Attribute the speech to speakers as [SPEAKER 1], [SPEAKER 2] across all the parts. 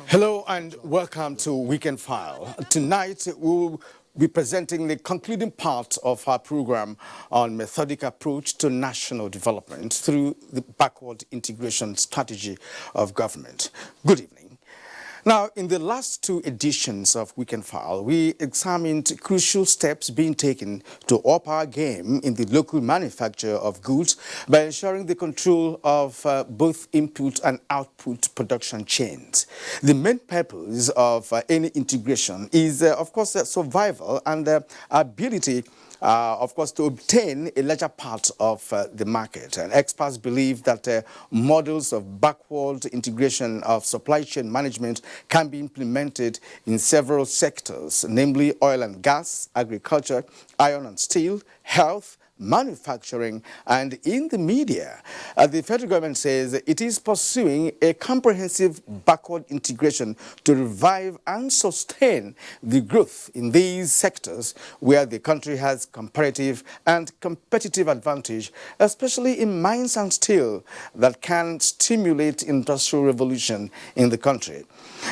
[SPEAKER 1] Hello and welcome to Weekend File. Tonight we'll be presenting the concluding part of our program on methodic approach to national development through the backward integration strategy of government. Good evening. Now, in the last two editions of Weekend File, we examined crucial steps being taken to up our game in the local manufacture of goods by ensuring the control of both input and output production chains. The main purpose of any integration is, of course, survival and ability of course, to obtain a larger part of the market. And experts believe that models of backward integration of supply chain management can be implemented in several sectors, namely oil and gas, agriculture, iron and steel, health, manufacturing, and in the media. The federal government says it is pursuing a comprehensive backward integration to revive and sustain the growth in these sectors where the country has comparative and competitive advantage, especially in mines and steel that can stimulate industrial revolution in the country.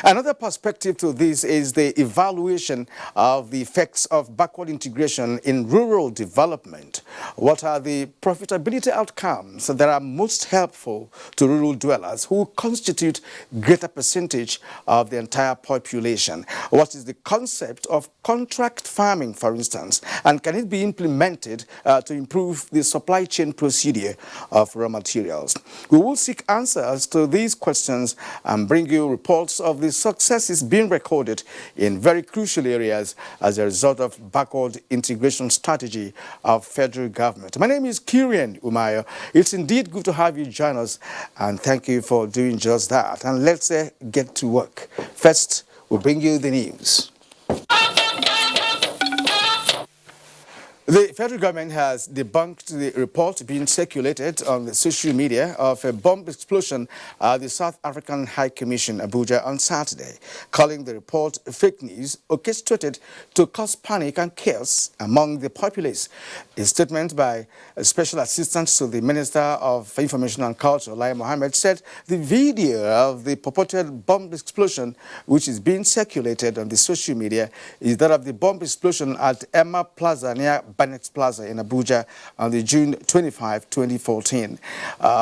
[SPEAKER 1] Another perspective to this is the evaluation of the effects of backward integration in rural development. What are the profitability outcomes that are most helpful to rural dwellers who constitute greater percentage of the entire population? What is the concept of contract farming, for instance, and can it be implemented to improve the supply chain procedure of raw materials? We will seek answers to these questions and bring you reports of the successes being recorded in very crucial areas as a result of backward integration strategy of federal government. My name is Kirian Umayo. It's indeed good to have you join us, and thank you for doing just that. And let's get to work. First, we'll bring you the news. The federal government has debunked the report being circulated on the social media of a bomb explosion at the South African High Commission, Abuja, on Saturday, calling the report fake news orchestrated to cause panic and chaos among the populace. A statement by a special assistant to the Minister of Information and Culture, Lai Mohammed, said the video of the purported bomb explosion, which is being circulated on the social media, is that of the bomb explosion at Emma Plaza near Banex Plaza in Abuja on the June 25, 2014.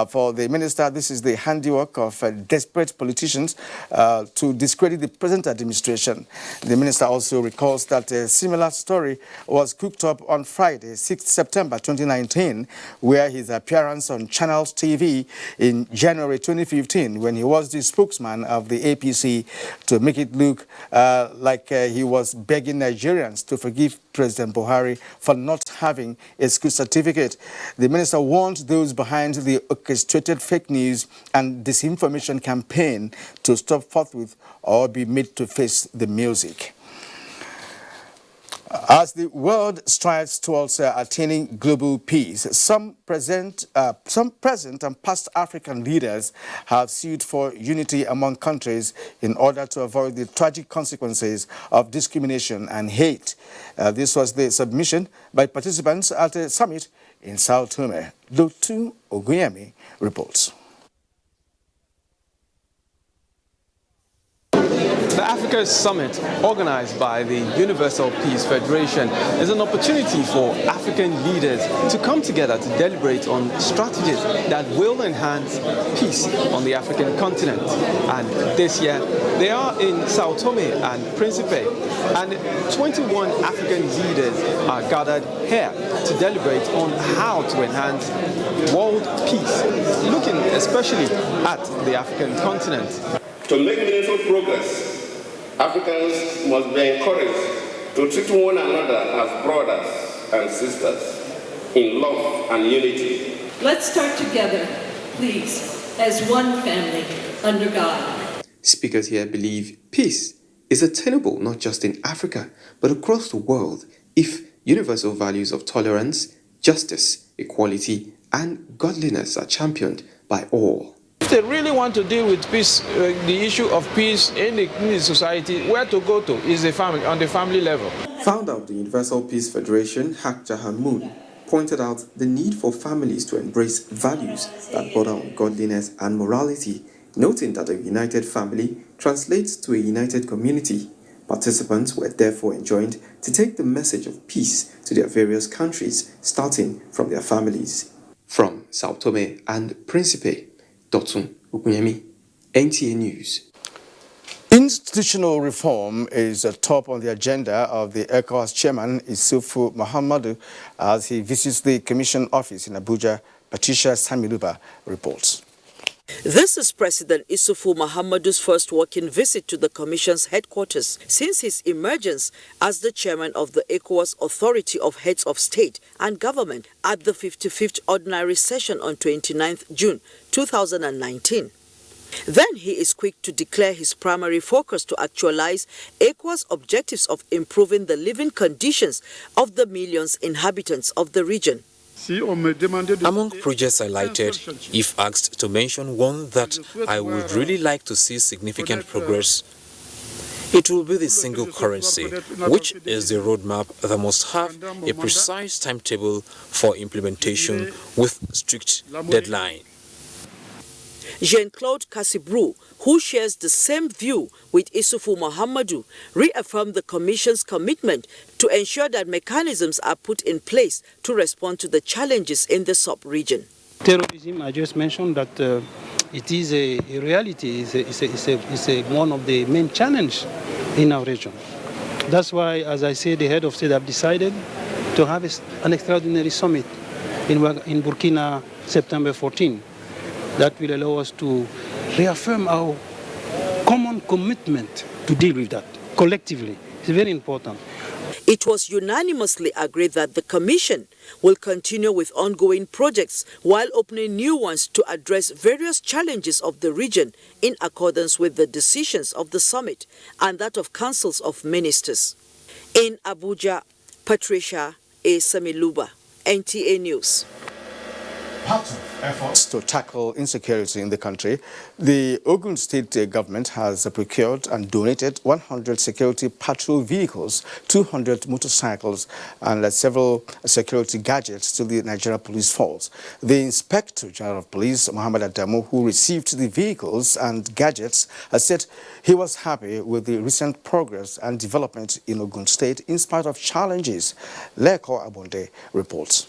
[SPEAKER 1] For the minister, this is the handiwork of desperate politicians to discredit the present administration. The minister also recalls that a similar story was cooked up on Friday, 6 September 2019, where his appearance on Channels TV in January 2015, when he was the spokesman of the APC, to make it look like he was begging Nigerians to forgive President Buhari for not having a school certificate. The minister warned those behind the orchestrated fake news and disinformation campaign to stop forthwith or be made to face the music. As the world strives towards attaining global peace, some present and past African leaders have sued for unity among countries in order to avoid the tragic consequences of discrimination and hate. This was the submission by participants at a summit in Sao Tome. Dr. Ogun reports.
[SPEAKER 2] The Africa Summit, organized by the Universal Peace Federation, is an opportunity for African leaders to come together to deliberate on strategies that will enhance peace on the African continent. And this year, they are in Sao Tome and Principe, and 21 African leaders are gathered here to deliberate on how to enhance world peace, looking especially at the African continent.
[SPEAKER 3] To make meaningful progress, Africans must be encouraged to treat one another as brothers and sisters in love and unity.
[SPEAKER 4] Let's start together, please, as one family under God.
[SPEAKER 5] Speakers here believe peace is attainable not just in Africa, but across the world if universal values of tolerance, justice, equality, and godliness are championed by all.
[SPEAKER 6] If they really want to deal with peace, the issue of peace in the society, where to go to is the family, on the family level.
[SPEAKER 5] Founder of the Universal Peace Federation, Haq Jahan Moon, pointed out the need for families to embrace values that border on godliness and morality, noting that a united family translates to a united community. Participants were therefore enjoined to take the message of peace to their various countries, starting from their families. From Sao Tome and Principe, Dotun Ukunyemi, NTA News.
[SPEAKER 1] Institutional reform is top on the agenda of the ECOWAS chairman, Isufu Muhammadu, as he visits the Commission office in Abuja. Patricia Samiluba reports.
[SPEAKER 7] This is President Isufu Muhammadu's first working visit to the Commission's headquarters since his emergence as the chairman of the ECOWAS Authority of Heads of State and Government at the 55th Ordinary Session on 29th June 2019. Then he is quick to declare his primary focus to actualize ECOWAS' objectives of improving the living conditions of the millions inhabitants of the region.
[SPEAKER 8] Among projects highlighted, if asked to mention one that I would really like to see significant progress, it will be the single currency, which is the roadmap that must have a precise timetable for implementation with strict deadline.
[SPEAKER 7] Jean-Claude Cassibrou, who shares the same view with Isufu Muhammadu, reaffirmed the Commission's commitment to ensure that mechanisms are put in place to respond to the challenges in the sub-region.
[SPEAKER 9] Terrorism, I just mentioned that it is a reality, it's one of the main challenges in our region. That's why, as I say, the head of state have decided to have an extraordinary summit in Burkina September 14. That will allow us to reaffirm our common commitment to deal with that collectively. It's very important.
[SPEAKER 7] It was unanimously agreed that the Commission will continue with ongoing projects while opening new ones to address various challenges of the region in accordance with the decisions of the summit and that of councils of ministers. In Abuja, Patricia A. Samiluba, NTA News.
[SPEAKER 1] Part of efforts to tackle insecurity in the country, the Ogun State government has procured and donated 100 security patrol vehicles, 200 motorcycles, and several security gadgets to the Nigerian Police Force. The Inspector General of Police, Muhammad Adamu, who received the vehicles and gadgets, has said he was happy with the recent progress and development in Ogun State in spite of challenges. Leko Abonde reports.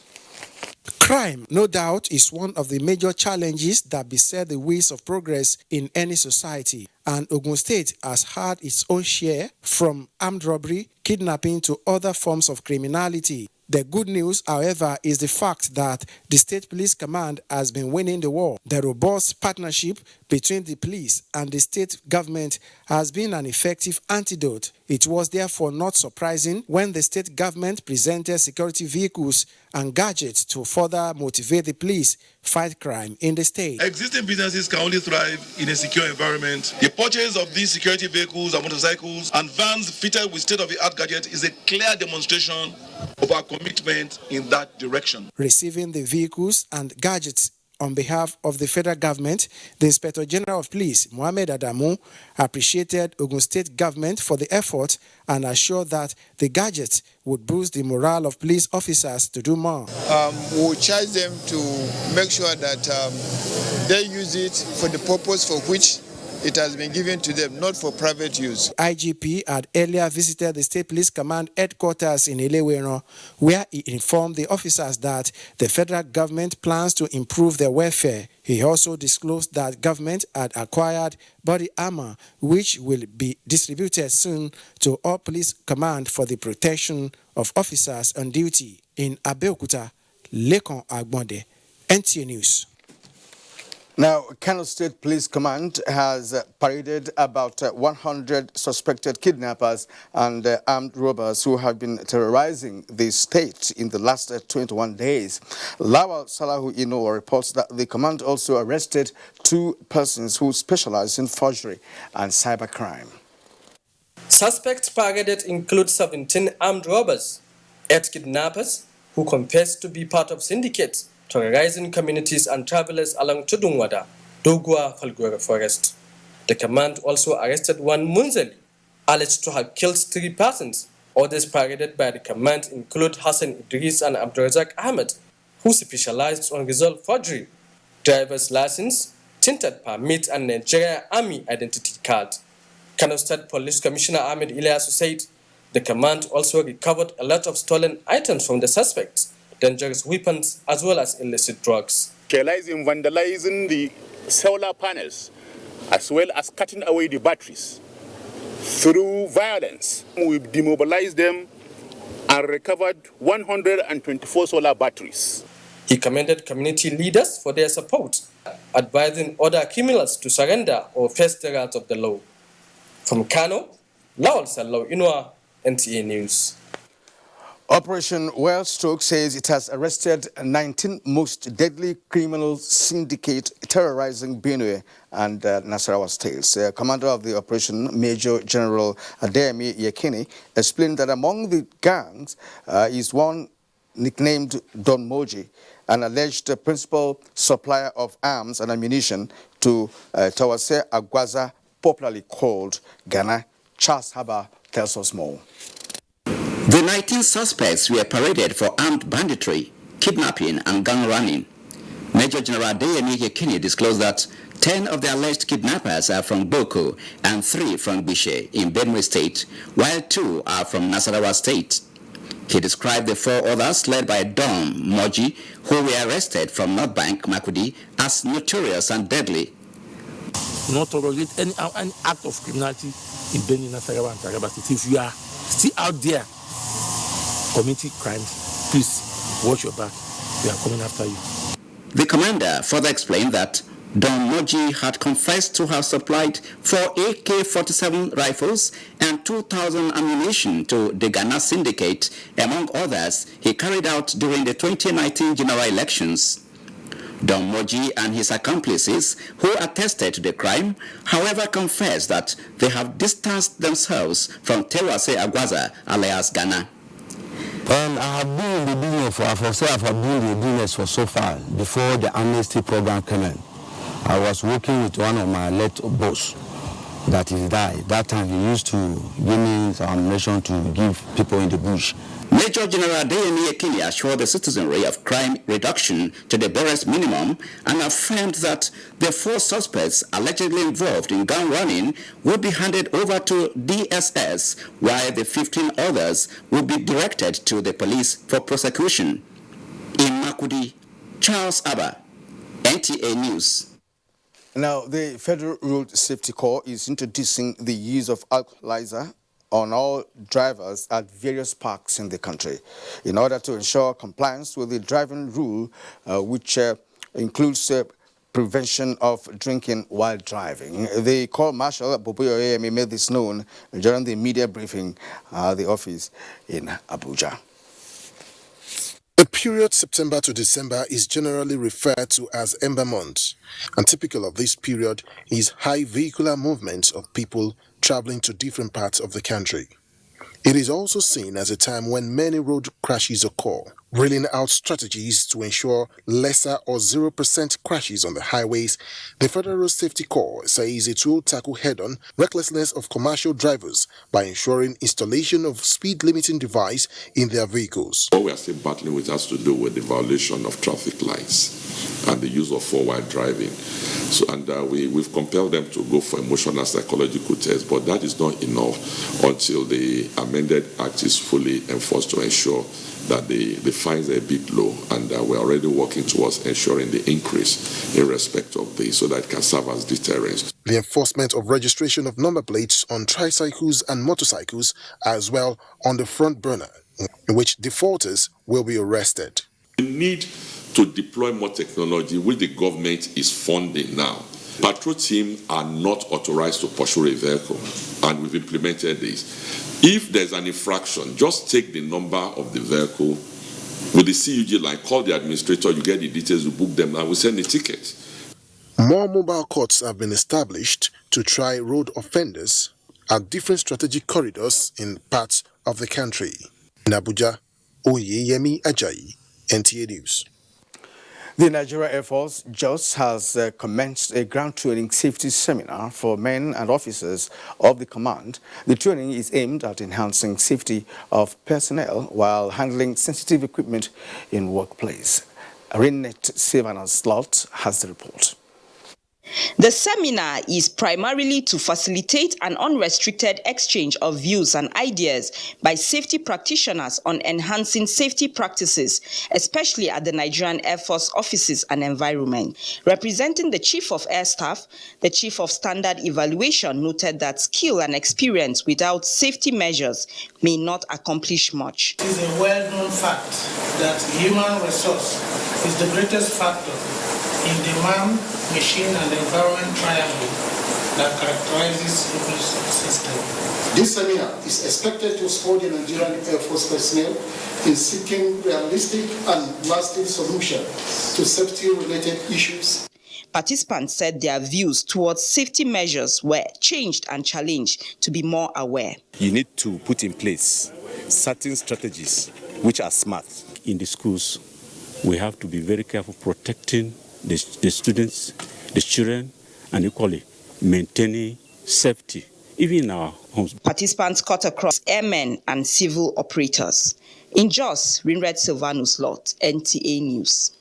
[SPEAKER 10] Crime, no doubt, is one of the major challenges that beset the ways of progress in any society. And Ogun State has had its own share from armed robbery, kidnapping to other forms of criminality. The good news, however, is the fact that the State Police Command has been winning the war. The robust partnership between the police and the state government has been an effective antidote. It was therefore not surprising when the state government presented security vehicles and gadgets to further motivate the police fight crime in the state.
[SPEAKER 11] Existing businesses can only thrive in a secure environment. The purchase of these security vehicles and motorcycles and vans fitted with state-of-the-art gadgets is a clear demonstration of our commitment in that direction.
[SPEAKER 10] Receiving the vehicles and gadgets on behalf of the federal government, the Inspector General of Police, Mohammed Adamu, appreciated Ogun State government for the effort and assured that the gadgets would boost the morale of police officers to do more.
[SPEAKER 12] We'll charge them to make sure that they use it for the purpose for which it has been given to them, not for private use.
[SPEAKER 10] IGP had earlier visited the State Police Command headquarters in Elewero, where he informed the officers that the federal government plans to improve their welfare. He also disclosed that government had acquired body armor, which will be distributed soon to all police command for the protection of officers on duty. In Abeokuta, Lekon Agbonde, NTA News.
[SPEAKER 1] Now, Kano State Police Command has paraded about 100 suspected kidnappers and armed robbers who have been terrorizing the state in the last 21 days. Lawal Salahu Ino reports that the command also arrested 2 persons who specialize in forgery and cybercrime.
[SPEAKER 13] Suspects paraded include 17 armed robbers, 8 kidnappers who confess to be part of syndicates terrorizing communities and travelers along Tudunwada, Dogua Falgore Forest. The command also arrested one Munzeli, alleged to have killed 3 persons. Others paraded by the command include Hassan Idris and Abdulrazak Ahmed, who specialized on result forgery, driver's license, tinted permit, and Nigerian Army identity card. Kano State Police Commissioner Ahmed Ilyasu said the command also recovered a lot of stolen items from the suspects, dangerous weapons, as well as illicit drugs.
[SPEAKER 14] Vandalizing the solar panels, as well as cutting away the batteries. Through violence, we demobilized them and recovered 124 solar batteries.
[SPEAKER 13] He commended community leaders for their support, advising other criminals to surrender or face the wrath of the law. From Kano, Lawal Sallau Inua, NTA News.
[SPEAKER 1] Operation Whirl Stroke says it has arrested 19 most deadly criminal syndicate terrorizing Benue and Nasarawa states. Commander of the operation, Major General Adeyemi Yekini, explained that among the gangs is one nicknamed Don Moji, an alleged principal supplier of arms and ammunition to Tawase Agwaza, popularly called Ghana. Charles Haba tells us more.
[SPEAKER 15] The 19 suspects were paraded for armed banditry, kidnapping, and gang running. Major General Adeyemi Yekini disclosed that 10 of the alleged kidnappers are from Boko and 3 from Bishe in Benue State, while 2 are from Nasarawa State. He described the 4 others led by Don Moji, who were arrested from North Bank, Makudi, as notorious and deadly.
[SPEAKER 16] Not tolerate any act of criminality in Benue, Nasarawa, and Taraba State. If you are still out there committing crimes, please watch your back. We are coming after you.
[SPEAKER 15] The commander further explained that Don Moji had confessed to have supplied 4 AK-47 rifles and 2,000 ammunition to the Ghana syndicate, among others he carried out during the 2019 general elections. Don Moji and his accomplices, who attested to the crime, however confessed that they have distanced themselves from Tewase Agwaza, alias Ghana.
[SPEAKER 17] I have been in the business I've been in the business for so far, before the amnesty program came in. I was working with one of my late boss that is died. That time he used to give me some ammunition to give people in the bush.
[SPEAKER 15] Major General Adeyemi Yekini assured the citizenry of crime reduction to the barest minimum and affirmed that the 4 suspects allegedly involved in gun running will be handed over to DSS, while the 15 others will be directed to the police for prosecution. In Makudi, Charles Abba, NTA News.
[SPEAKER 1] Now, the Federal Road Safety Corps is introducing the use of alkalizer on all drivers at various parks in the country in order to ensure compliance with the driving rule, which includes prevention of drinking while driving. The Corps Marshal Boboyo Oyemi made this known during the media briefing at the office in Abuja.
[SPEAKER 18] The period September to December is generally referred to as Ember Month, and typical of this period is high vehicular movement of people traveling to different parts of the country. It is also seen as a time when many road crashes occur, rolling out strategies to ensure lesser or 0% crashes on the highways. The Federal Road Safety Corps says it will tackle head-on recklessness of commercial drivers by ensuring installation of speed limiting device in their vehicles.
[SPEAKER 19] What we are still battling with has to do with the violation of traffic lights and the use of forward driving. So, and we've compelled them to go for emotional psychological tests, but that is not enough until the amended act is fully enforced to ensure that the fines are a bit low, and we're already working towards ensuring the increase in respect of this so that it can serve as deterrence.
[SPEAKER 18] The enforcement of registration of number plates on tricycles and motorcycles as well on the front burner, in which defaulters will be arrested.
[SPEAKER 19] We need to deploy more technology, which the government is funding now. Patrol teams are not authorized to pursue a vehicle, and we've implemented this. If there's an infraction, just take the number of the vehicle with the CUG line, call the administrator, you get the details, you book them, and we send the ticket.
[SPEAKER 18] More mobile courts have been established to try road offenders at different strategic corridors in parts of the country. In Abuja, Oyeyemi Ajayi, NTA News.
[SPEAKER 1] The Nigerian Air Force just has commenced a ground training safety seminar for men and officers of the command. The training is aimed at enhancing safety of personnel while handling sensitive equipment in workplace. Renette Savannah-Slot has the report.
[SPEAKER 20] The seminar is primarily to facilitate an unrestricted exchange of views and ideas by safety practitioners on enhancing safety practices, especially at the Nigerian Air Force offices and environment. Representing the Chief of Air Staff, the Chief of Standard Evaluation noted that skill and experience without safety measures may not accomplish much.
[SPEAKER 21] It is a well-known fact that human resource is the greatest factor in the man, machine and environment triangle that characterizes civil system.
[SPEAKER 22] This seminar is expected to support the Nigerian Air Force personnel in seeking realistic and lasting solutions to safety-related issues.
[SPEAKER 20] Participants said their views towards safety measures were changed and challenged to be more aware.
[SPEAKER 23] You need to put in place certain strategies which are smart. In the schools, we have to be very careful protecting the students, the children, and equally maintaining safety, even in our homes.
[SPEAKER 20] Participants cut across airmen and civil operators. In Jos, Renette Savannah-Slot, NTA News.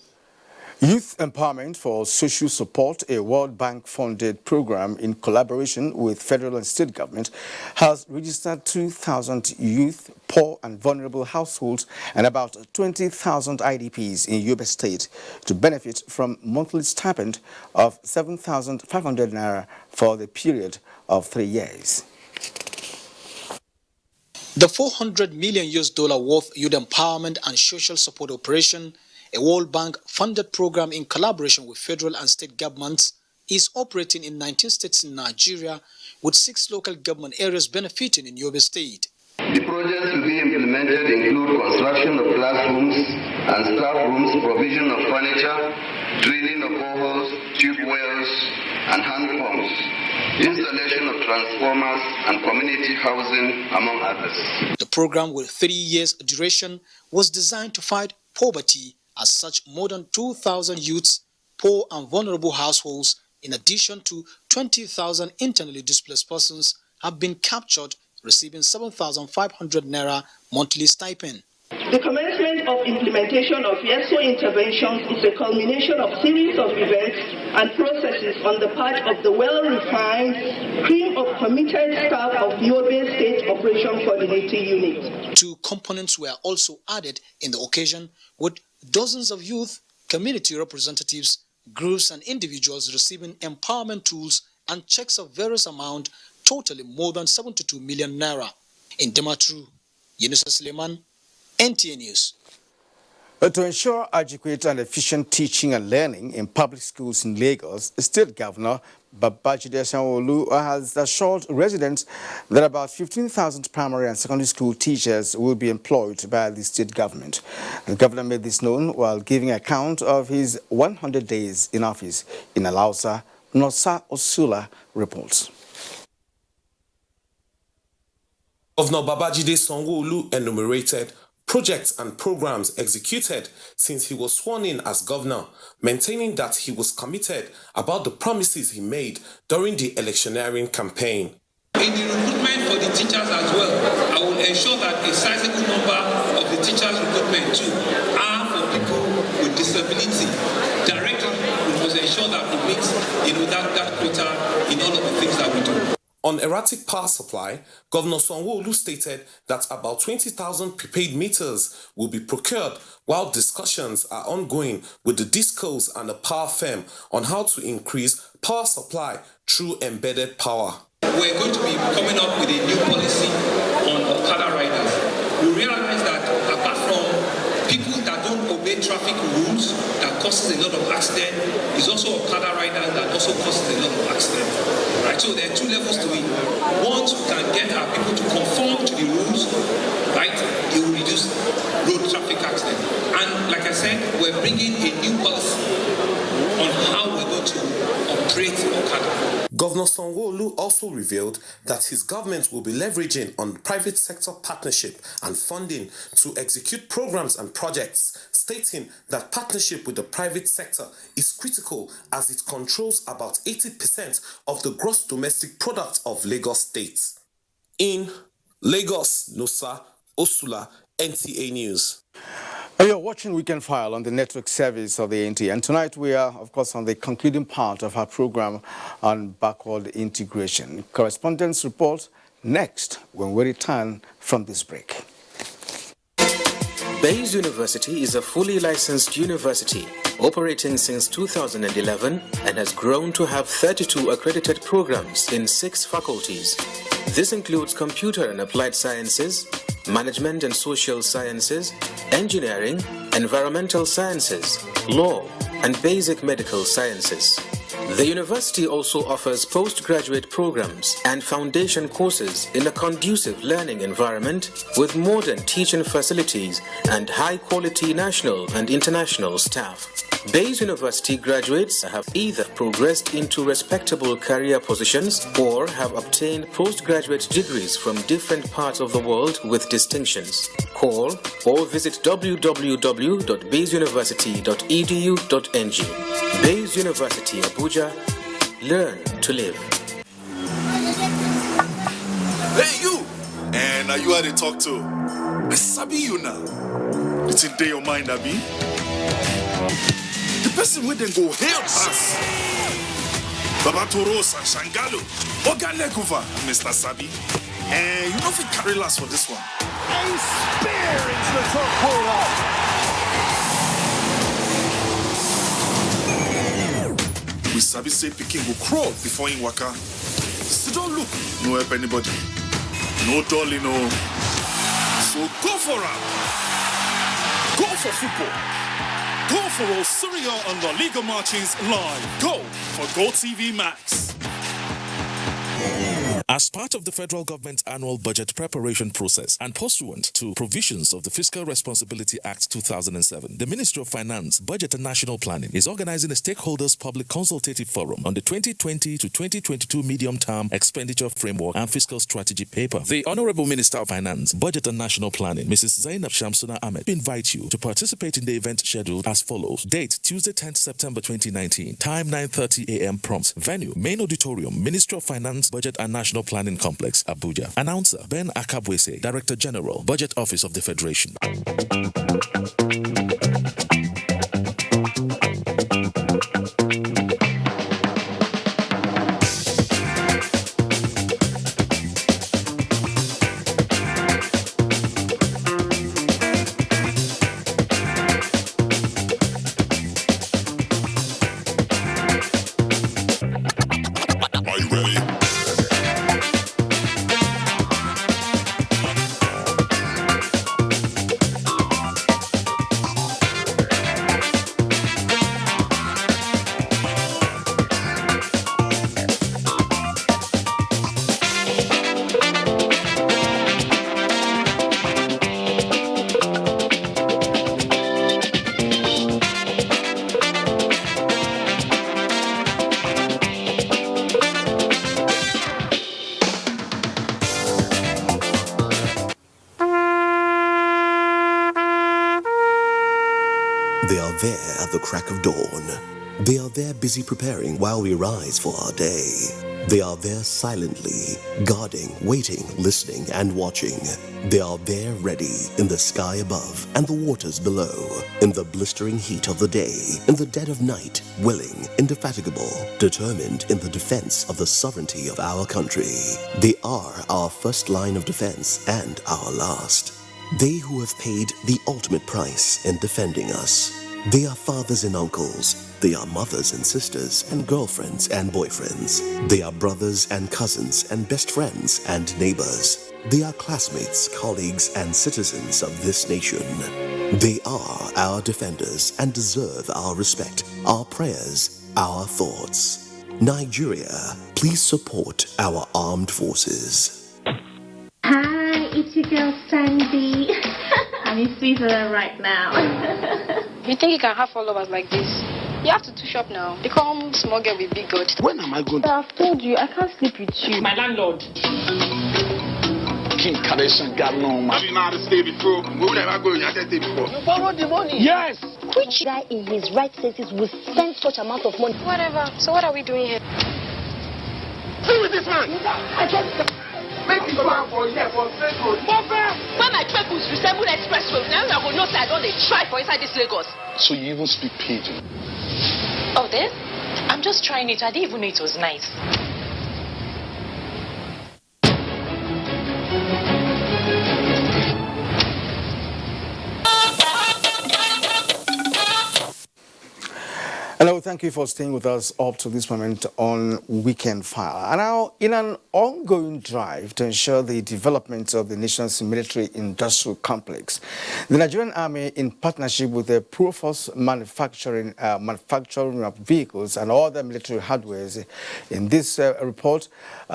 [SPEAKER 1] Youth Empowerment for Social Support, a World Bank-funded program in collaboration with federal and state government, has registered 2,000 youth, poor and vulnerable households and about 20,000 IDPs in Yobe State to benefit from monthly stipend of 7,500 naira for the period of 3 years.
[SPEAKER 24] The $400 million worth Youth Empowerment and Social Support Operation, a World Bank-funded program in collaboration with federal and state governments, is operating in 19 states in Nigeria, with 6 local government areas benefiting in Yobe State.
[SPEAKER 25] The projects to be implemented include construction of classrooms and staff rooms, provision of furniture, drilling of boreholes, tube wells, and hand pumps, installation of transformers, and community housing, among others.
[SPEAKER 24] The program, with 3 years duration, was designed to fight poverty. As such, more than 2,000 youths, poor and vulnerable households, in addition to 20,000 internally displaced persons, have been captured, receiving 7,500 naira monthly stipend.
[SPEAKER 26] The commencement of implementation of YESO interventions is a culmination of series of events and processes on the part of the well-refined, cream of committed staff of Yobe State Operation Coordinating Unit.
[SPEAKER 24] 2 components were also added in the occasion, with dozens of youth, community representatives, groups and individuals receiving empowerment tools and checks of various amount, totaling more than 72 million naira. In Damaturu, Yunusa Suleiman, NTA News.
[SPEAKER 1] To ensure adequate and efficient teaching and learning in public schools in Lagos, State Governor Babajide Sanwo-Olu has assured residents that about 15,000 primary and secondary school teachers will be employed by the state government. The governor made this known while giving account of his 100 days in office in Alausa. Nosa Osula reports.
[SPEAKER 27] Governor Babajide Sanwo-Olu enumerated projects and programs executed since he was sworn in as governor, maintaining that he was committed about the promises he made during the electioneering campaign.
[SPEAKER 28] In the recruitment for the teachers as well, I will ensure that a sizable number of the teachers recruitment too are for people with disability. Directly, we must ensure that we meet that quota in all of the things that we do.
[SPEAKER 27] On erratic power supply, Governor Sanwo-Olu stated that about 20,000 prepaid meters will be procured, while discussions are ongoing with the DISCOs and the power firm on how to increase power supply through embedded power.
[SPEAKER 28] We're going to be coming up with a new policy on Okada riders. We realize that apart from people that don't obey traffic rules that causes a lot of accident, is also Okada riders that also causes a lot of accident. Right, so there are 2 levels to it. Once we can get our people to conform to the rules, right, it will reduce road traffic accident. And like I said, we're bringing a new policy on how we're going to operate Okada.
[SPEAKER 27] Governor Governor Sanwo-Olu also revealed that his government will be leveraging on private sector partnership and funding to execute programs and projects, stating that partnership with the private sector is critical as it controls about 80% of the gross domestic product of Lagos State. In Lagos, Nosa Osula, NTA News.
[SPEAKER 1] You're watching Weekend File on the network service of the NTA, and tonight we are, of course, on the concluding part of our program on backward integration. Correspondence report next when we return from this break.
[SPEAKER 2] Bayes University is a fully licensed university operating since 2011 and has grown to have 32 accredited programs in 6 faculties. This includes computer and applied sciences, management and social sciences, engineering, environmental sciences, law, and basic medical sciences. The university also offers postgraduate programs and foundation courses in a conducive learning environment with modern teaching facilities and high-quality national and international staff. Bayes University graduates have either progressed into respectable career positions or have obtained postgraduate degrees from different parts of the world with distinctions. Call or visit www.bayesuniversity.edu.ng. Bayes University, Abuja. Learn to live.
[SPEAKER 3] Hey, you! And are you how they talk to? I sabi you now. It's in day your mind, Abi. The person with them go hail us. Baba Toros and Shangalo. Ogun Lekuva, Mr. Sabi. And you know if we carry last for this one.
[SPEAKER 4] A spear into the top corner.
[SPEAKER 3] We sabi say Peking will crawl before in waka. So don't look, no help anybody. No dolly, no. So go for it. Go for football. Go for all Serie A and La Liga matches live. Go for GoTV Max.
[SPEAKER 5] As part of the federal government's annual budget preparation process and pursuant to provisions of the Fiscal Responsibility Act 2007, the Ministry of Finance, Budget and National Planning is organizing a stakeholders public consultative forum on the 2020 to 2022 medium-term expenditure framework and fiscal strategy paper. The Honorable Minister of Finance, Budget and National Planning, Mrs. Zainab Shamsuna Ahmed, invite you to participate in the event scheduled as follows. Date, Tuesday 10th September 2019. Time, 9:30 a.m. prompt. Venue, Main Auditorium, Ministry of Finance, Budget and National Planning Complex, Abuja. Announcer, Ben Akabwese, Director General, Budget Office of the Federation.
[SPEAKER 6] They are there at the crack of dawn. They are there busy preparing while we rise for our day. They are there silently, guarding, waiting, listening, and watching. They are there ready in the sky above and the waters below, in the blistering heat of the day, in the dead of night, willing, indefatigable, determined in the defense of the sovereignty of our country. They are our first line of defense and our last. They who have paid the ultimate price in defending us. They are fathers and uncles. They are mothers and sisters and girlfriends and boyfriends. They are brothers and cousins and best friends and neighbors. They are classmates, colleagues, and citizens of this nation. They are our defenders and deserve our respect, our prayers, our thoughts. Nigeria, please support our armed forces.
[SPEAKER 7] Hi, it's your girl Sandy. I'm in Switzerland right now.
[SPEAKER 8] You think you can have followers like this? You have to do shop now. Become small girl with big God.
[SPEAKER 4] When am I going to?
[SPEAKER 8] I've told you, I can't sleep with you. My landlord.
[SPEAKER 4] King Kadesan got no man.
[SPEAKER 9] Have you not stay before? We would never go in your before.
[SPEAKER 4] You borrowed the money? Yes.
[SPEAKER 8] Which guy in his right senses will spend such amount of money? Whatever. So what are we doing here?
[SPEAKER 4] Who is this man? I just... Make it come out for here for straight road.
[SPEAKER 8] When my purpose resemble express road, now I will know that I don't try for inside this Lagos.
[SPEAKER 4] So you even speak pidgin?
[SPEAKER 8] Oh, this? I'm just trying it. I didn't even know it was nice.
[SPEAKER 1] Hello, thank you for staying with us up to this moment on Weekend File. And now, in an ongoing drive to ensure the development of the nation's military-industrial complex, the Nigerian Army, in partnership with the Proforce manufacturing of vehicles and other military hardware, in this report,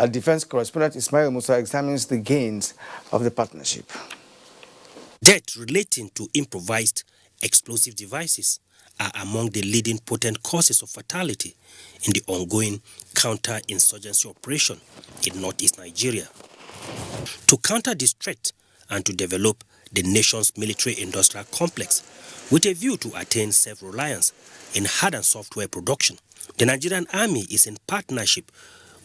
[SPEAKER 1] Defense Correspondent Ismail Musa examines the gains of the partnership.
[SPEAKER 10] Death relating to improvised explosive devices are among the leading potent causes of fatality in the ongoing counter-insurgency operation in northeast Nigeria. To counter this threat and to develop the nation's military-industrial complex with a view to attain self-reliance in hard and software production, the Nigerian Army is in partnership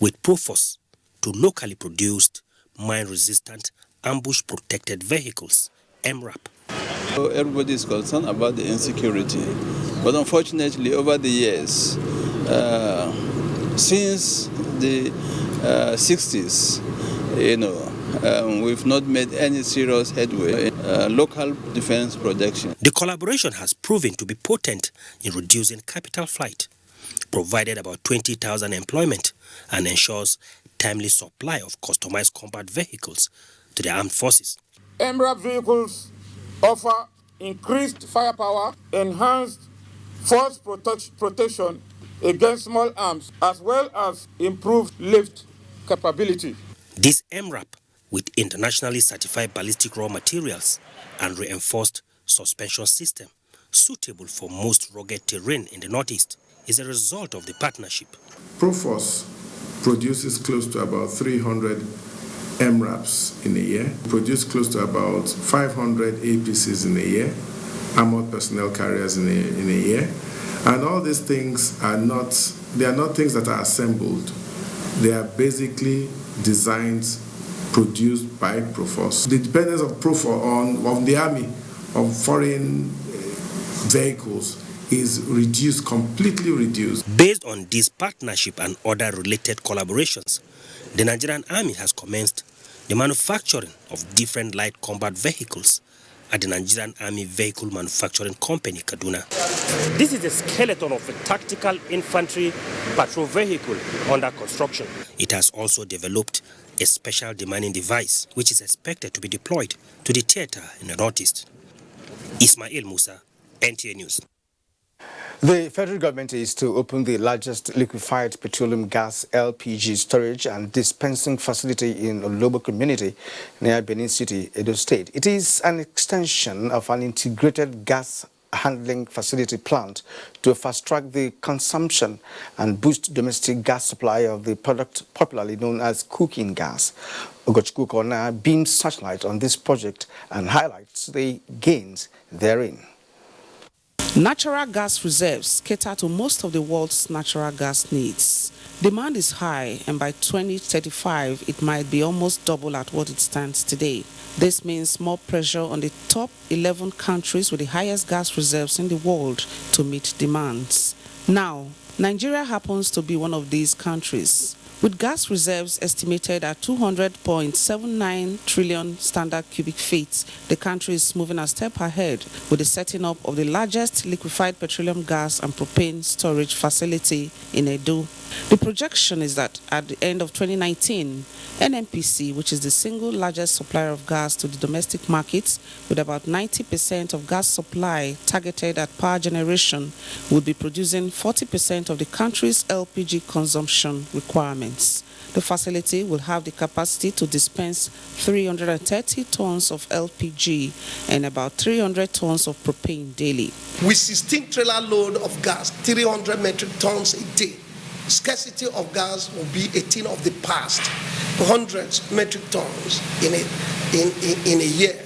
[SPEAKER 10] with Proforce to locally produced mine-resistant ambush-protected vehicles, MRAP.
[SPEAKER 11] Everybody is concerned about the insecurity, but unfortunately over the years, since the 60s, we've not made any serious headway in local defense production.
[SPEAKER 10] The collaboration has proven to be potent in reducing capital flight, provided about 20,000 employment, and ensures timely supply of customized combat vehicles to the armed forces.
[SPEAKER 12] MRAP vehicles offer increased firepower, enhanced force protection against small arms, as well as improved lift capability.
[SPEAKER 10] This MRAP, with internationally certified ballistic raw materials and reinforced suspension system suitable for most rugged terrain in the Northeast, is a result of the partnership.
[SPEAKER 13] Proforce produces close to about 300 MRAPs in a year, produce close to about 500 APCs in a year, armored personnel carriers in a year. And all these things are not things that are assembled. They are basically designs produced by Proforce. The dependence of Proforce on the Army of foreign vehicles is reduced, completely reduced.
[SPEAKER 10] Based on this partnership and other related collaborations, the Nigerian Army has commenced the manufacturing of different light combat vehicles at the Nigerian Army Vehicle Manufacturing Company, Kaduna.
[SPEAKER 14] This is the skeleton of a tactical infantry patrol vehicle under construction.
[SPEAKER 10] It has also developed a special demining device, which is expected to be deployed to the theater in the Northeast. Ismail Musa, NTA News.
[SPEAKER 1] The federal government is to open the largest liquefied petroleum gas LPG storage and dispensing facility in Olobo community near Benin City, Edo State. It is an extension of an integrated gas handling facility plant to fast-track the consumption and boost domestic gas supply of the product popularly known as cooking gas. Ogochukwu Kona beams searchlight on this project and highlights the gains therein.
[SPEAKER 16] Natural gas reserves cater to most of the world's natural gas needs. Demand is high, and by 2035, it might be almost double at what it stands today. This means more pressure on the top 11 countries with the highest gas reserves in the world to meet demands. Now, Nigeria happens to be one of these countries. With gas reserves estimated at 200.79 trillion standard cubic feet, the country is moving a step ahead with the setting up of the largest liquefied petroleum gas and propane storage facility in Edo. The projection is that at the end of 2019, NNPC, which is the single largest supplier of gas to the domestic markets, with about 90% of gas supply targeted at power generation, would be producing 40% of the country's LPG consumption requirements. The facility will have the capacity to dispense 330 tons of LPG and about 300 tons of propane daily.
[SPEAKER 15] With 16 trailer load of gas, 300 metric tons a day, scarcity of gas will be a thing of the past, 100 metric tons in a year,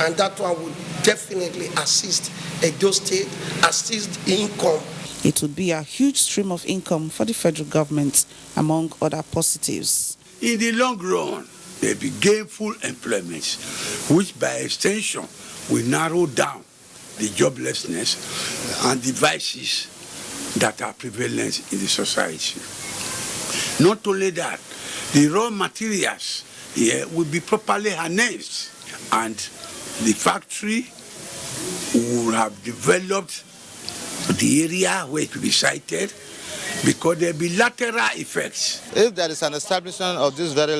[SPEAKER 15] and that one will definitely assist Edo State, assist income.
[SPEAKER 16] It would be a huge stream of income for the federal government, among other positives.
[SPEAKER 17] In the long run, there will be gainful employment, which by extension will narrow down the joblessness and the vices that are prevalent in the society. Not only that, the raw materials here will be properly harnessed, and the factory will have developed the area where it will be sited, because there will be lateral effects.
[SPEAKER 18] If there is an establishment of this very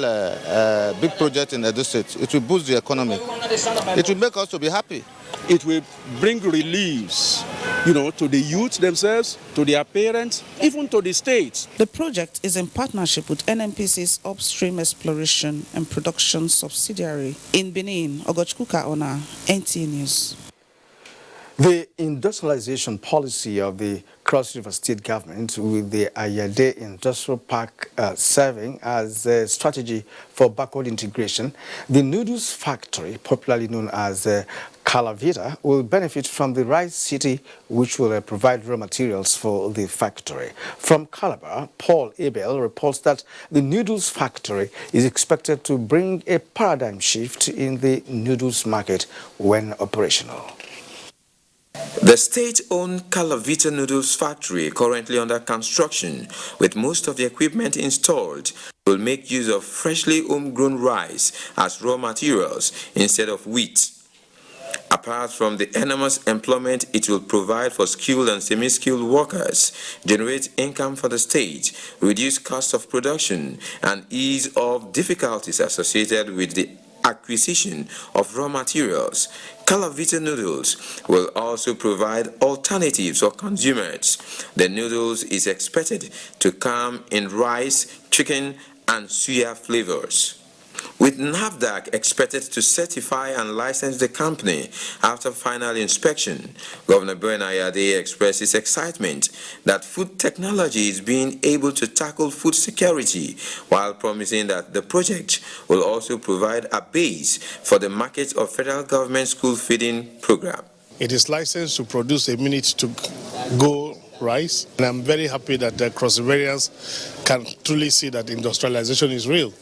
[SPEAKER 18] big project in Edo State, it will boost the economy. It will make us to be happy.
[SPEAKER 19] It will bring reliefs, to the youth themselves, to their parents, even to the state.
[SPEAKER 16] The project is in partnership with NNPC's Upstream Exploration and Production subsidiary in Benin. Ogochkuka Ona, NTA News.
[SPEAKER 1] The industrialization policy of the Cross River State government, with the Ayade Industrial Park serving as a strategy for backward integration, the noodles factory, popularly known as Calabar, will benefit from the rice city, which will provide raw materials for the factory. From Calabar, Paul Abel reports that the noodles factory is expected to bring a paradigm shift in the noodles market when operational.
[SPEAKER 20] The state-owned Calavita Noodles factory, currently under construction, with most of the equipment installed, will make use of freshly homegrown rice as raw materials instead of wheat. Apart from the enormous employment it will provide for skilled and semi-skilled workers, generate income for the state, reduce cost of production, and ease of difficulties associated with the acquisition of raw materials, Calavita Noodles will also provide alternatives for consumers. The noodles is expected to come in rice, chicken, and suya flavors. With NAFDAC expected to certify and license the company after final inspection, Governor Ben Ayade expressed his excitement that food technology is being able to tackle food security, while promising that the project will also provide a base for the market of federal government school feeding program.
[SPEAKER 21] It is licensed to produce a minute-to-go rice, and I'm very happy that the Cross-Riverians can truly see that industrialization is real.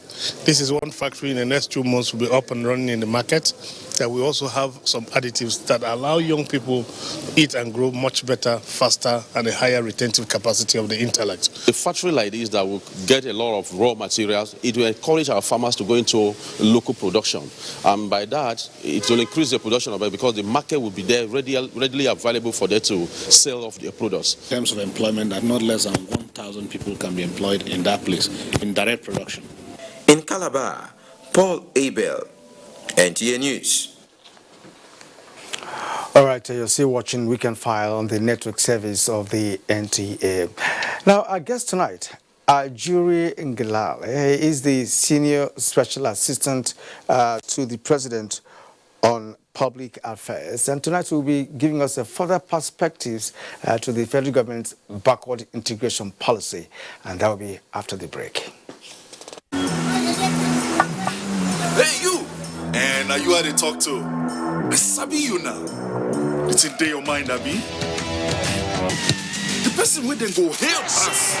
[SPEAKER 21] This is one factory in the next 2 months will be up and running in the market. That we also have some additives that allow young people to eat and grow much better, faster, and a higher retentive capacity of the intellect.
[SPEAKER 19] A factory like this that will get a lot of raw materials, it will encourage our farmers to go into local production. And by that, it will increase the production of it because the market will be there readily available for them to sell off their products.
[SPEAKER 22] In terms of employment, that not less than 1,000 people can be employed in that place, in direct production.
[SPEAKER 20] In Calabar, Paul Abel, NTA News.
[SPEAKER 1] All right, you're still watching Weekend File on the network service of the NTA. Now, our guest tonight, Jury Ngilal, is the Senior Special Assistant to the President on Public Affairs. And tonight we'll be giving us a further perspectives to the federal government's backward integration policy. And that will be after the break.
[SPEAKER 3] Hey, you! And are you how they talk to? I sabi you now. It's in your mind, Abi. The person with them go help us.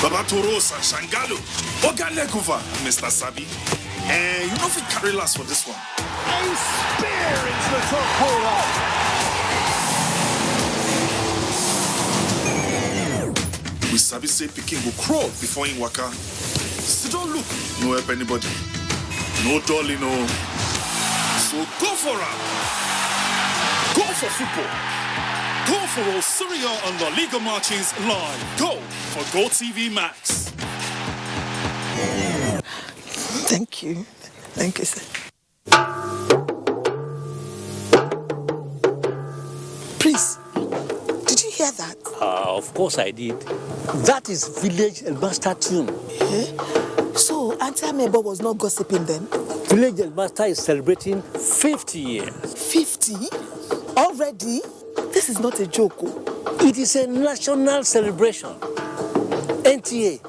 [SPEAKER 3] Baba Torosa, Shangalo, Ogalekuva, Mr. Sabi. And you know if we carry last for this one.
[SPEAKER 4] A spear into the top corner.
[SPEAKER 3] We Sabi say Peking go crawl before in waka. So don't look, no help anybody. No dolly, no. So go for it. Go for football. Go for all Serie A and La Liga matches live. Go for Go TV Max.
[SPEAKER 23] Thank you. Thank you, sir. Please, did you hear that?
[SPEAKER 29] Of course I did.
[SPEAKER 2] That is village master tune.
[SPEAKER 23] So Auntie Amebo was not gossiping then?
[SPEAKER 2] Village master is celebrating 50 years.
[SPEAKER 23] 50? Already? This is not a joke.
[SPEAKER 2] It is a national celebration. NTA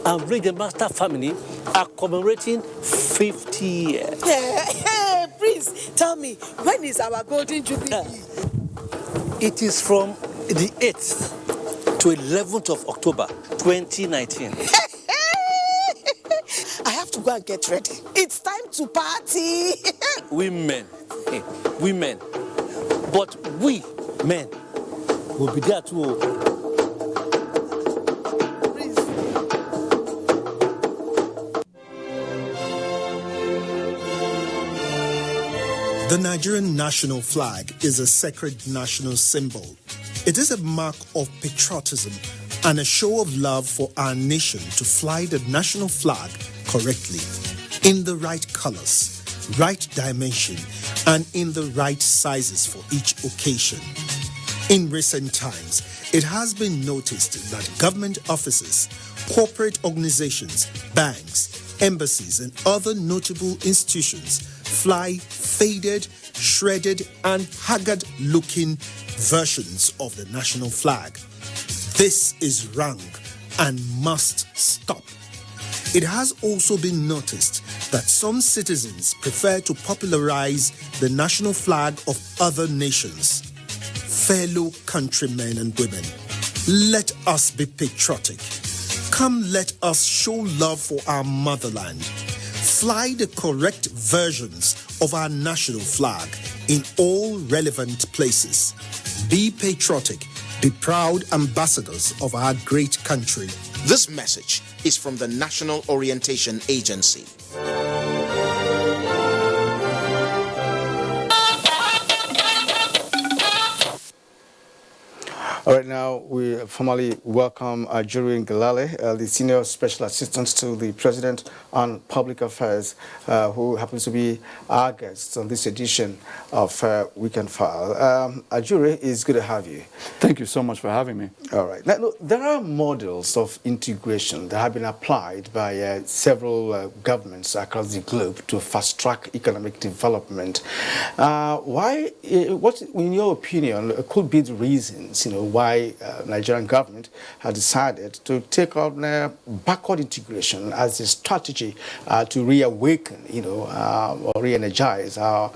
[SPEAKER 2] and Village Master family are commemorating 50 years.
[SPEAKER 23] Hey, please tell me, when is our golden jubilee?
[SPEAKER 2] It is from the 8th to 11th of October 2019.
[SPEAKER 23] I have to go and get ready. It's time to party.
[SPEAKER 2] Women. But we, men, will be there too.
[SPEAKER 5] The Nigerian national flag is a sacred national symbol. It is a mark of patriotism and a show of love for our nation to fly the national flag correctly, in the right colors, right dimension, and in the right sizes for each occasion. In recent times, it has been noticed that government offices, corporate organizations, banks, embassies, and other notable institutions fly faded, shredded, and haggard-looking versions of the national flag. This is wrong and must stop. It has also been noticed that some citizens prefer to popularize the national flag of other nations. Fellow countrymen and women, let us be patriotic. Come, let us show love for our motherland. Fly the correct versions of our national flag in all relevant places. Be patriotic. Be proud ambassadors of our great country.
[SPEAKER 6] This message is from the National Orientation Agency.
[SPEAKER 1] All right, now we formally welcome Nigerian Galale, the Senior Special Assistant to the President on Public Affairs, who happens to be our guest on this edition of Weekend File. Ajuri, it's good to have you.
[SPEAKER 24] Thank you so much for having me.
[SPEAKER 1] All right. Now, look, there are models of integration that have been applied by several governments across the globe to fast-track economic development. What, in your opinion, could be the reasons, why Nigerian government has decided to take on backward integration as a strategy to reawaken, or re-energize our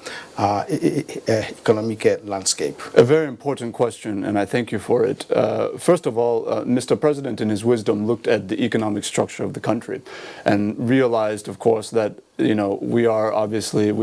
[SPEAKER 1] economic landscape?
[SPEAKER 24] A very important question, and I thank you for it. First of all, Mr. President, in his wisdom, looked at the economic structure of the country and realized, of course, that we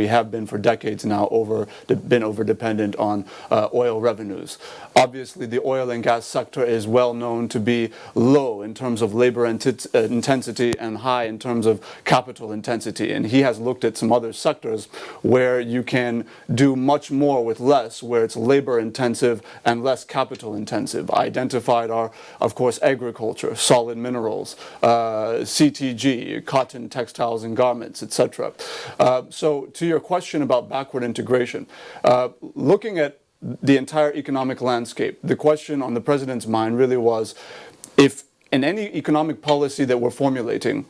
[SPEAKER 24] have been for decades now over-dependent on oil revenues. Obviously, the oil and gas sector is well known to be low in terms of labor intensity and high in terms of capital intensity. And he has looked at some other sectors where you can do much more with less, where it's labor intensive and less capital intensive. Identified are, of course, agriculture, solid minerals, CTG, cotton, textiles and garments, etc. So to your question about backward integration, looking at the entire economic landscape, the question on the president's mind really was, if in any economic policy that we're formulating,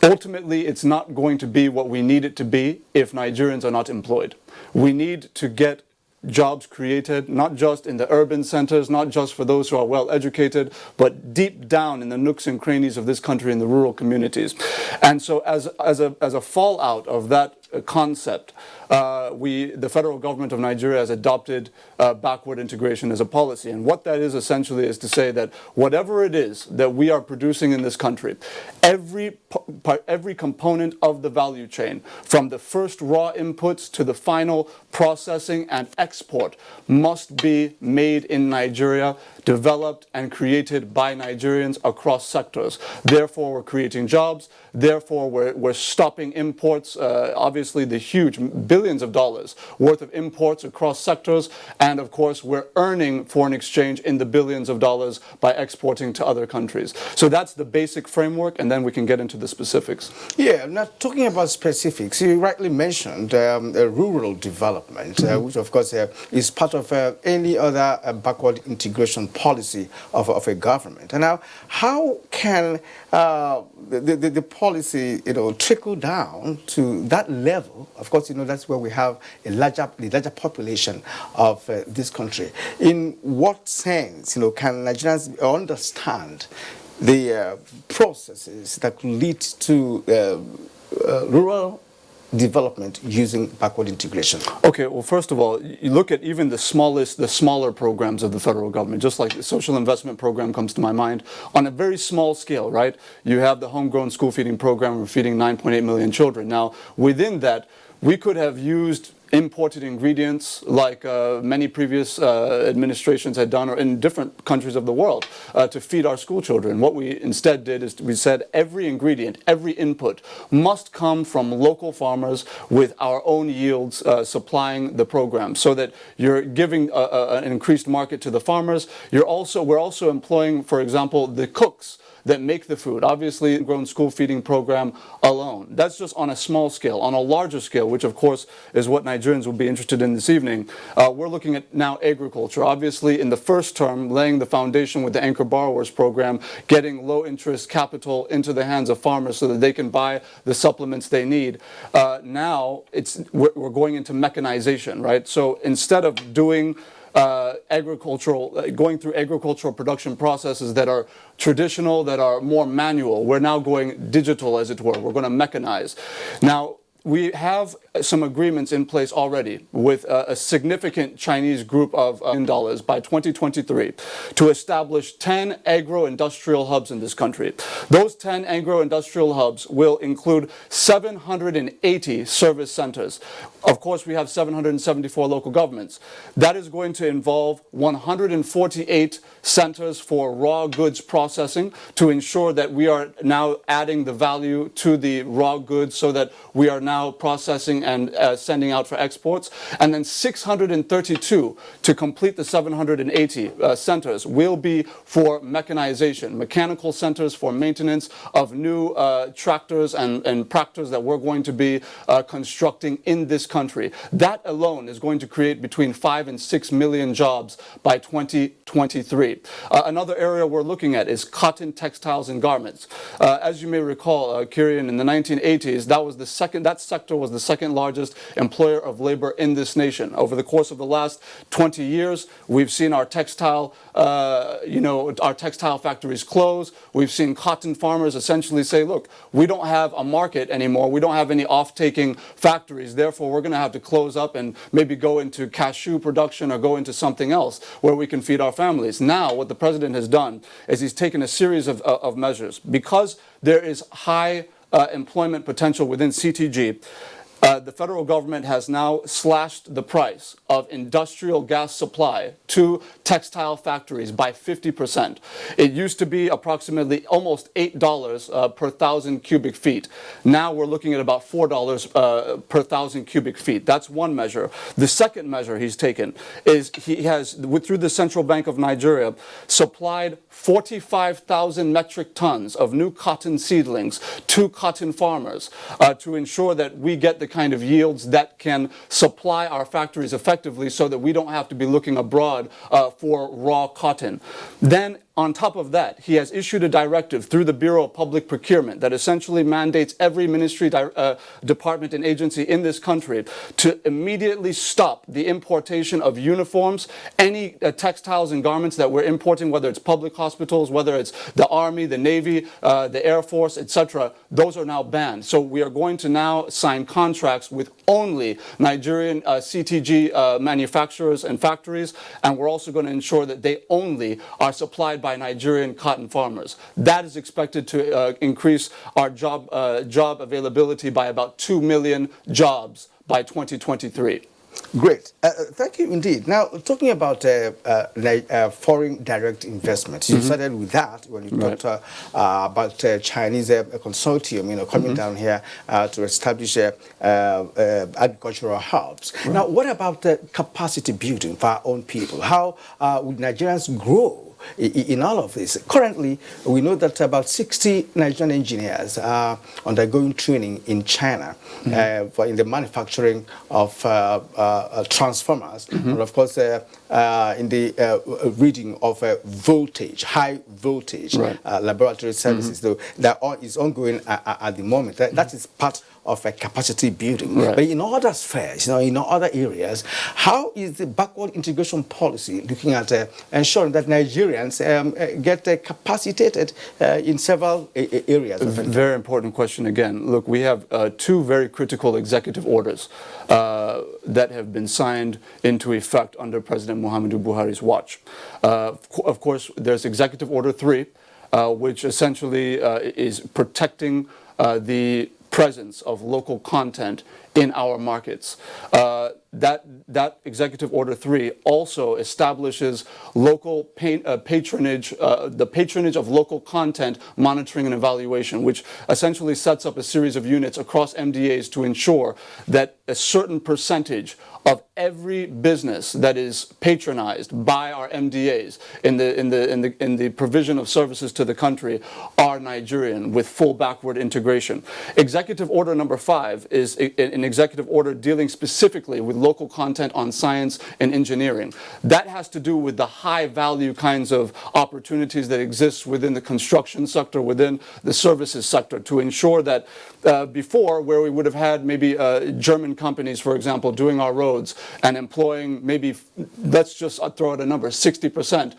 [SPEAKER 24] ultimately it's not going to be what we need it to be if Nigerians are not employed. We need to get jobs created, not just in the urban centers, not just for those who are well educated, but deep down in the nooks and crannies of this country in the rural communities. And so as a fallout of that concept, the federal government of Nigeria has adopted backward integration as a policy. And what that is essentially is to say that whatever it is that we are producing in this country, every component of the value chain, from the first raw inputs to the final processing and export, must be made in Nigeria, developed and created by Nigerians across sectors. Therefore, we're creating jobs. Therefore, we're stopping imports. Obviously, obviously the huge billions of dollars worth of imports across sectors, and of course we're earning foreign exchange in the billions of dollars by exporting to other countries. So that's the basic framework, and then we can get into the specifics.
[SPEAKER 1] Yeah, now talking about specifics, you rightly mentioned rural development, which of course is part of any other backward integration policy of a government. And now, how can the policy, trickle down to that level? Of course, that's where we have the larger population of this country. In what sense, can Nigerians understand the processes that lead to rural development using backward integration?
[SPEAKER 24] Okay, well, first of all, you look at even the smaller programs of the federal government, just like the social investment program comes to my mind, on a very small scale, right? You have the homegrown school feeding program, we're feeding 9.8 million children. Now, within that, we could have used imported ingredients like many previous administrations had done, or in different countries of the world, to feed our school children. What we instead did is we said every ingredient, every input must come from local farmers with our own yields supplying the program, so that you're giving an increased market to the farmers. We're also employing, for example, the cooks that make the food. Obviously, grown school feeding program alone. That's just on a small scale. On a larger scale, which of course is what Nigerians will be interested in this evening, we're looking at now agriculture. Obviously, in the first term, laying the foundation with the Anchor Borrowers program, getting low interest capital into the hands of farmers so that they can buy the supplements they need. Now, we're going into mechanization, right? So instead of doing going through agricultural production processes that are traditional, that are more manual, we're now going digital, as it were. We're going to mechanize. Now, we have some agreements in place already with a significant Chinese group of dollars by 2023 to establish 10 agro-industrial hubs in this country. Those 10 agro-industrial hubs will include 780 service centers. Of course, we have 774 local governments. That is going to involve 148 centers for raw goods processing to ensure that we are now adding the value to the raw goods so that we are now processing and sending out for exports. And then 632 to complete the 780 centers will be for mechanization, mechanical centers for maintenance of new tractors and tractors that we're going to be constructing in this country. That alone is going to create between 5 and 6 million jobs by 2023. Another area we're looking at is cotton, textiles, and garments. As you may recall, Kirian, in the 1980s, that sector was the second largest employer of labor in this nation. Over the course of the last 20 years, we've seen our textile factories close. We've seen cotton farmers essentially say, look, we don't have a market anymore. We don't have any off-taking factories. Therefore, we're going to have to close up and maybe go into cashew production or go into something else where we can feed our families. Now, what the president has done is he's taken a series of measures. Because there is high employment potential within CTG, the federal government has now slashed the price of industrial gas supply to textile factories by 50%. It used to be approximately almost $8 per 1,000 cubic feet. Now we're looking at about $4 per 1,000 cubic feet. That's one measure. The second measure he's taken is he has, through the Central Bank of Nigeria, supplied 45,000 metric tons of new cotton seedlings to cotton farmers to ensure that we get the kind of yields that can supply our factories effectively so that we don't have to be looking abroad for raw cotton. Then, on top of that, he has issued a directive through the Bureau of Public Procurement that essentially mandates every ministry, department, and agency in this country to immediately stop the importation of uniforms, any textiles and garments that we're importing, whether it's public hospitals, whether it's the Army, the Navy, the Air Force, etc. Those are now banned. So we are going to now sign contracts with only Nigerian CTG manufacturers and factories, and we're also going to ensure that they only are supplied by Nigerian cotton farmers. That is expected to increase our job availability by about 2 million jobs by 2023.
[SPEAKER 1] Great. Thank you indeed. Now, talking about foreign direct investment, you started with that when you talked about Chinese consortium, coming down here to establish agricultural hubs. Now, what about the capacity building for our own people? How would Nigerians grow in all of this? Currently, we know that about 60 Nigerian engineers are undergoing training in China in the manufacturing of transformers, and of course in the reading of voltage, high voltage laboratory services. So that is ongoing at the moment. That is part of a capacity building. But in other spheres, in other areas, how is the backward integration policy looking at ensuring that Nigerians get capacitated in several areas?
[SPEAKER 24] Very important question again. Look, we have two very critical executive orders that have been signed into effect under President Muhammadu Buhari's watch. Of course, there's Executive Order 3, which essentially is protecting the presence of local content in our markets. That Executive Order 3 also establishes local patronage, the patronage of local content monitoring and evaluation, which essentially sets up a series of units across MDAs to ensure that a certain percentage of every business that is patronized by our MDAs in the provision of services to the country are Nigerian with full backward integration. Executive Order number 5 is an executive order dealing specifically with local content on science and engineering. That has to do with the high value kinds of opportunities that exist within the construction sector, within the services sector, to ensure that before, where we would have had maybe German companies, for example, doing our roads and employing maybe, let's just throw out a number, 60%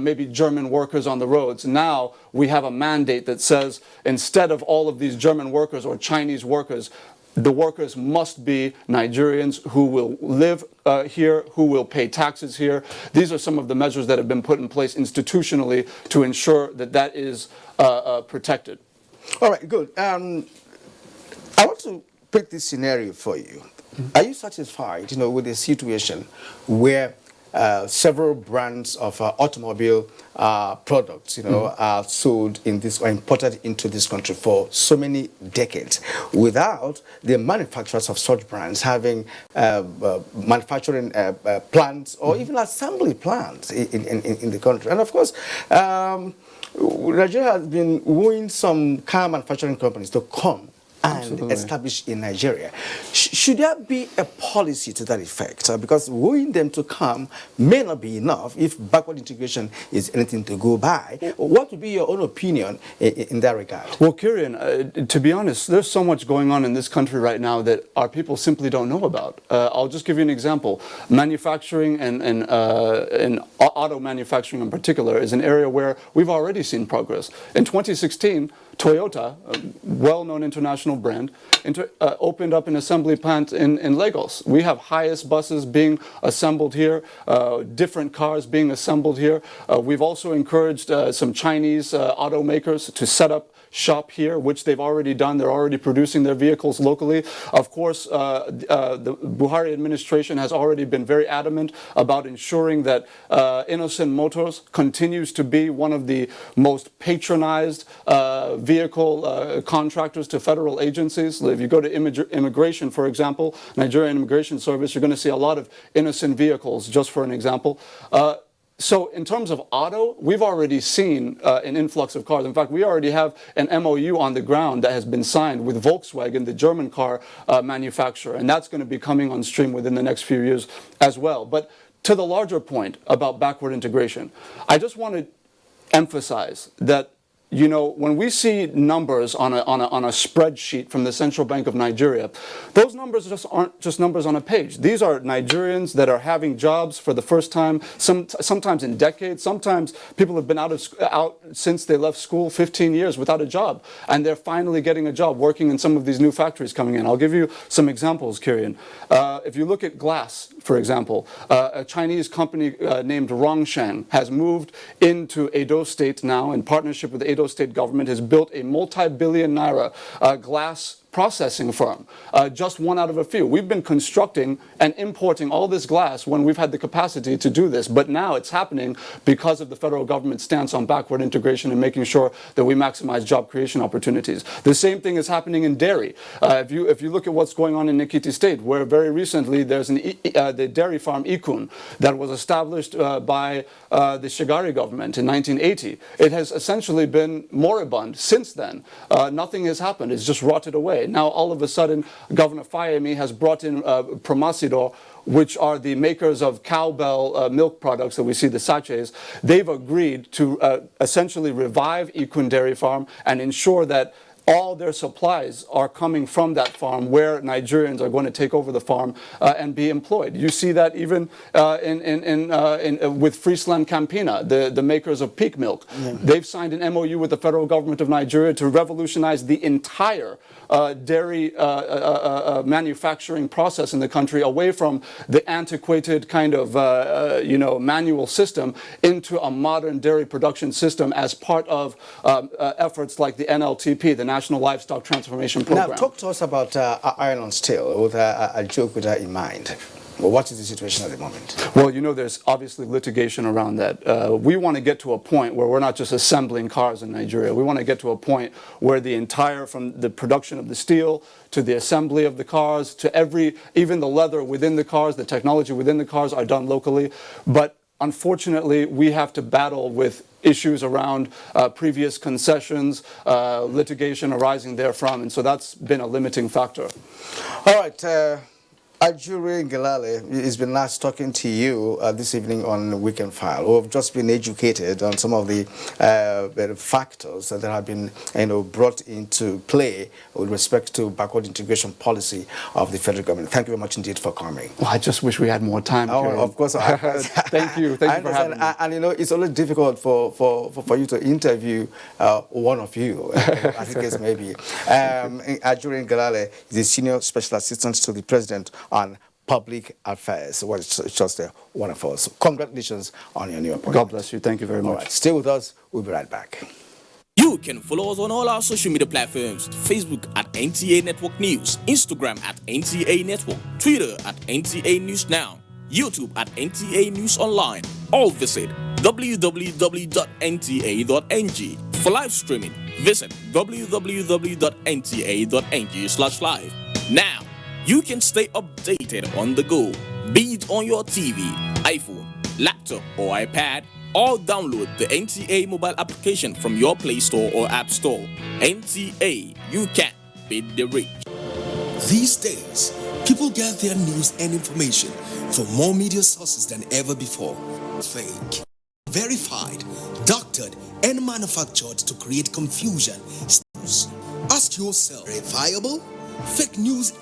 [SPEAKER 24] maybe German workers on the roads. Now we have a mandate that says instead of all of these German workers or Chinese workers, the workers must be Nigerians who will live here, who will pay taxes here. These are some of the measures that have been put in place institutionally to ensure that that is protected.
[SPEAKER 1] All right, good. I want to pick this scenario for you. Are you satisfied, with a situation where several brands of automobile products, are sold in this or imported into this country for so many decades without the manufacturers of such brands having manufacturing plants or even assembly plants in the country? And of course, Nigeria has been wooing some car manufacturing companies to come and establish in Nigeria. Should there be a policy to that effect? Because wooing them to come may not be enough if backward integration is anything to go by. What would be your own opinion in that regard?
[SPEAKER 24] Well, Kirian, to be honest, there's so much going on in this country right now that our people simply don't know about. I'll just give you an example. Manufacturing and auto manufacturing in particular is an area where we've already seen progress. In 2016, Toyota, a well-known international brand, opened up an assembly plant in Lagos. We have highest buses being assembled here, different cars being assembled here. We've also encouraged some Chinese automakers to set up shop here, which they've already done. They're already producing their vehicles locally. Of course, the Buhari administration has already been very adamant about ensuring that Innocent Motors continues to be one of the most patronized vehicle contractors to federal agencies. If you go to immigration, for example, Nigerian Immigration Service, you're going to see a lot of innocent vehicles, just for an example. So in terms of auto, we've already seen an influx of cars. In fact, we already have an MOU on the ground that has been signed with Volkswagen, the German car manufacturer, and that's going to be coming on stream within the next few years as well. But to the larger point about backward integration, I just want to emphasize that when we see numbers on a spreadsheet from the Central Bank of Nigeria, those numbers just aren't just numbers on a page. These are Nigerians that are having jobs for the first time, sometimes in decades. Sometimes people have been out since they left school, 15 years without a job, and they're finally getting a job working in some of these new factories coming in. I'll give you some examples, Kirian. If you look at glass, for example, a Chinese company named Rongshan has moved into Edo State now in partnership with the Edo State government, has built a multi-billion naira glass processing firm, just one out of a few. We've been constructing and importing all this glass when we've had the capacity to do this, but now it's happening because of the federal government's stance on backward integration and making sure that we maximize job creation opportunities. The same thing is happening in dairy. If you look at what's going on in Ekiti State, where very recently there's the dairy farm Ikun that was established by the Shigari government in 1980. It has essentially been moribund since then. Nothing has happened. It's just rotted away. Now all of a sudden Governor Fayemi has brought in Promasidor, which are the makers of cowbell milk products that we see, the sachets. They've agreed to essentially revive Ikun Dairy Farm and ensure that all their supplies are coming from that farm, where Nigerians are going to take over the farm and be employed. You see that even with Friesland Campina, the makers of peak milk. Yeah. They've signed an MOU with the federal government of Nigeria to revolutionize the entire dairy manufacturing process in the country, away from the antiquated kind of manual system into a modern dairy production system as part of efforts like the NLTP, the National Livestock Transformation Program.
[SPEAKER 1] Now, talk to us about Iron on Steel, with a joke with that in mind. Well, what is the situation at the moment?
[SPEAKER 24] Well, there's obviously litigation around that. We want to get to a point where we're not just assembling cars in Nigeria. We want to get to a point where from the production of the steel to the assembly of the cars to even the leather within the cars, the technology within the cars are done locally. But unfortunately, we have to battle with issues around previous concessions, litigation arising therefrom, and so that's been a limiting factor.
[SPEAKER 1] All right. Ajuri Ngelale, it's been nice talking to you this evening on Weekend File. We've just been educated on some of the factors that have been brought into play with respect to backward integration policy of the federal government. Thank you very much indeed for coming.
[SPEAKER 24] Well, I just wish we had more time.
[SPEAKER 1] Oh, of course.
[SPEAKER 24] Thank you. Thank you for having me.
[SPEAKER 1] And it's always difficult for you to interview one of you, I think it's maybe. Ajuri Ngelale is the Senior Special Assistant to the President on Public Affairs. Well, it's just wonderful. So congratulations on your new appointment.
[SPEAKER 24] God bless you. Thank you very much.
[SPEAKER 1] All right, stay with us. We'll be right back.
[SPEAKER 7] You can follow us on all our social media platforms: Facebook at NTA Network News, Instagram at NTA Network, Twitter at NTA News Now, YouTube at NTA News Online. Or visit www.nta.ng. For live streaming, visit www.nta.ng/live. Now, you can stay updated on the go, be it on your TV, iPhone, laptop, or iPad, or download the NTA mobile application from your Play Store or App Store. NTA, you can beat the rich.
[SPEAKER 8] These days, people get their news and information from more media sources than ever before. Fake, verified, doctored, and manufactured to create confusion. Ask yourself, verifiable? Fake news